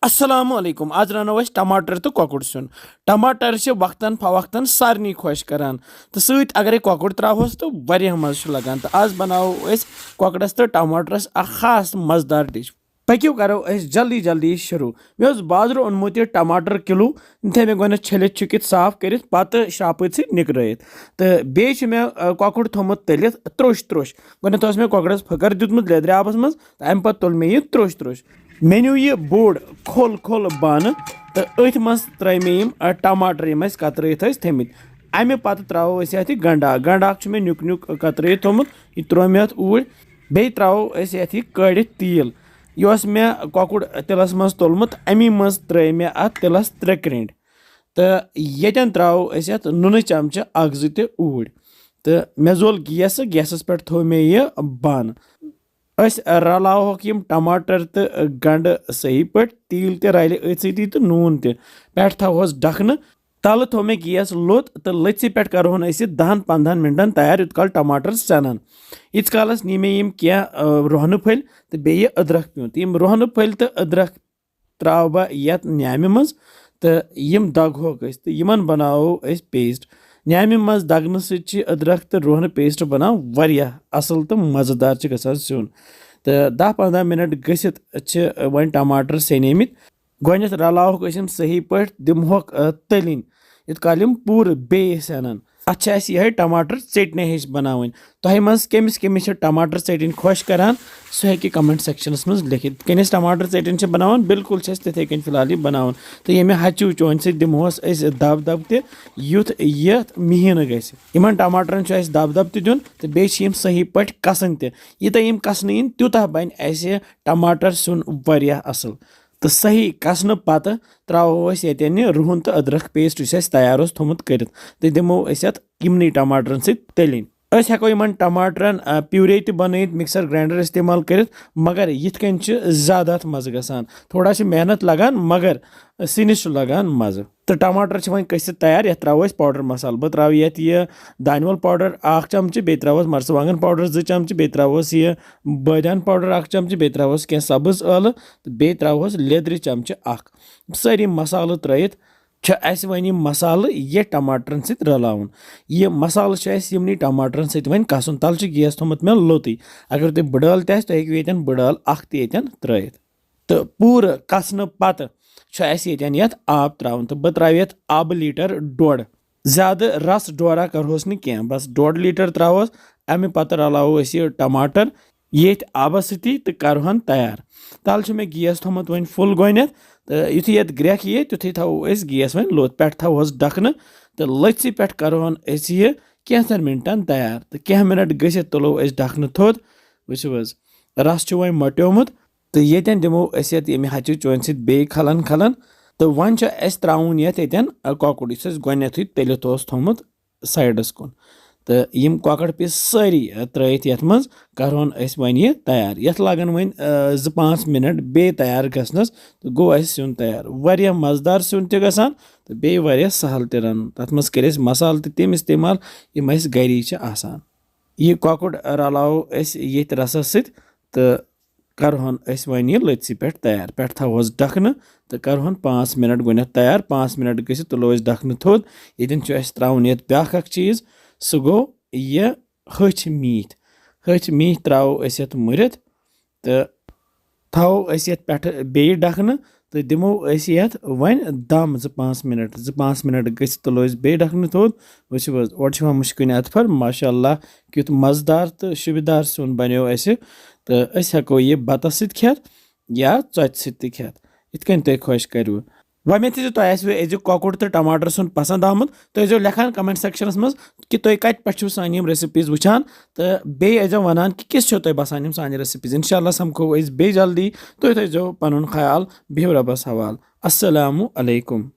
अस्सलाम वालेकुम। आज रनो अस टमाटर तो कोकुड़ सुन। टमाटर वक्तन फवक्तन सारनी खुश करान तो सत अगर कोकुड़ त्रोस तो वारिया मज़ लगान। तो आज बनाओ अस कोकड़स तो टमाटरस खास मज़ेदार डिश। पक्यू करो अस जल्दी जल्दी शुरू। मे बाजार ओनमुत यह टमाटर किलो थे मे गोन छलित छुकित साफ कर पत शापत सत निकरत तो बे मे कोकुड़ थोमुत तलित त्रोश त्रोश गोनथ मे कोकड़स फकर दितमुत लेदर आबस मज अम पत तुल मे यह त्रोश त्रोश मे न्यू यह बोड़ खोल खोल बान तो अथ मज त्रे मे टमाटर यम कतरत थमित अमे पत त्रो ये गंडाक गंडाक मे नुक नुक कतरत थोमुत यह त्रो मे ऊर बे त्रो ये कड़ित तील यह मे कोकुड़ तिलस मज तुलमुत अमी मज त्रे मे तिलस 3 क्रेंड तो ये त्रो नुन चमचह 1-2 ऊर तो मे जोल गैसस पे थो मे यह बन रलावोक यम टमाटर तो गंड सही पे तील ते रल अथी तो नून ते पे थोस ढकन तल थो मे गैस लोत तो लथि पे करोन 10-15 मिनटन तैयार युत काल टमाटर सनन इत कालस नी मे यम क्या रोहन फल तो बे अदरक प्यूंत यम रोहन फल तो अदरक त्रा बह यत न्यामि मज तो यम दगहोक तो यमन बनाओ पेस्ट न्यामि मज दगन सत अदरक तो रोहन पेस्ट बनाओ वारिया असल तो मज़ेदार गसान सुन तो 10-15 मिनट गसित वन टमाटर सनेमित गोथ रलावोक सही पे दिमहोक तलिन इत काल यम पूर बे सनन अत यह टमाटर चटनी हिश बनावन तोह मज कमिस कमिस टमाटर चटनी खुश करान सह हेकि कमेंट सेक्शनस मज लिखित कनिस टमाटर चटनी बनावन बिल्कुल तिथे कन फिलहाल बनावन तो ये हचू चोन सत दिमहोस दब दब ते युथ यथ मिहीन गस यमन टमाटरन दब दब ते दिन तो बे सही पे कसन ते यूत यम कसन इन तूतः बन टमाटर सुन वारिया असल तो सही कसन पत त्रो ये रुहन तो अदरक पेस्ट तैयार थोमुत कर तो दिमो यमनी टमाटरन सत तलिन हेको यमन टमाटरन प्यूरे तो बनत मिक्सर ग्राइंडर इस्तेमाल कर मगर यिथ कन ज़्यादा मज़ गसान थोड़ा मेहनत लगान मगर सिनिस लगान मज़ तो टमाटर वन कसित तैयार ये त्रो पाउडर मसाल बह त्रो ये दानवल पाउडर 1 चमचह बे त्रोस मरचवांगन पाउडर 2 चमचह बे त्रोस यह बदान पाउडर 1 चमचह बे त्रोस क्या सब्ज ٲलवٕ तो बे त्रोस लेदर चमचह 1 सारी मसाल त्रित वन मसाल ये टमाटरन सत रलावन यह मसाल यमनी टमाटरन सत वन कसन तल गैस थोमुत मे लोतुय अगर तुम बड़ाल तुम हेकि बड़ाल 1 त्रित तो पूर कसन पत यत आब त्रावन तो बह त्रा आब लीटर 1.5 ज्यादा रस डोरा करोस न क्या बस 1.5 लीटर त्रोस अमे पत रलावो यह टमाटर ये आबस सती तो करोहन तैयार तल मे गैस थोमुत वन फुल गोथ तो युथि ये ग्रेख ये तुथि थो गैस वन लोत पे थोस ढकन तो लथि पे करोहन यह कैंसन मिनटन तैयार तो क्या मिनट गसित तुलो ढकन थोद वो रस वन मट्योमुत तो ये दिमो ये हचु चोन सत बे खलन खलन तो वन त्राउन ये कोकुड़ गोथु तलित थोमुत साइडस कुन तो यम कोकड़ पीस सारी त्रित ये मज करोन वन यह तैयार ये लगन वन 2-5 मिनट बे तैयार गसनस तो गो सुन तैयार वारिया मज़ेदार सुन ते गसान तो बे वारिया सहल ते रन तथ मज कर मसाल तम इस्तेमाल यम गरी आसान यह कोकुड़ रलावो ये रसस सत तो करोहन वन यह लथि पे तैयार पे थोस ढकन तो करोहन 5 मिनट गोथ तैयार 5 मिनट गसित तुलो ढकन थोद ये त्राउन ये ब्याख चीज सह गो यह हथ मीठ त्रो ये मुरित तो थो पे बे ढकन तो दिमो ये वन दम 2-5 मिनट गसित तुलो बे ढकन थोद वो मुश्किन अतफर माशाअल्लाह क्युत मज़ेदार तो शुबेदार सुन बनो तो हेको यह बतस सत खेत या चोट सत खेत इत कन तुम खुश करो वह तुम कोकुड़ तो टमाटर सुन पसंद आमुत तो लेखान कमेंट सेक्शनस मज कि तुम कत पे सान रेसिपीज वुचान तो बेज वनान कि किस तुम बसान सान रेसिपीज इंशाल्लाह समखो बे जल्दी तुम थो पन ख्याल बिहु रबस हवाल अस्सलामु अलैकुम।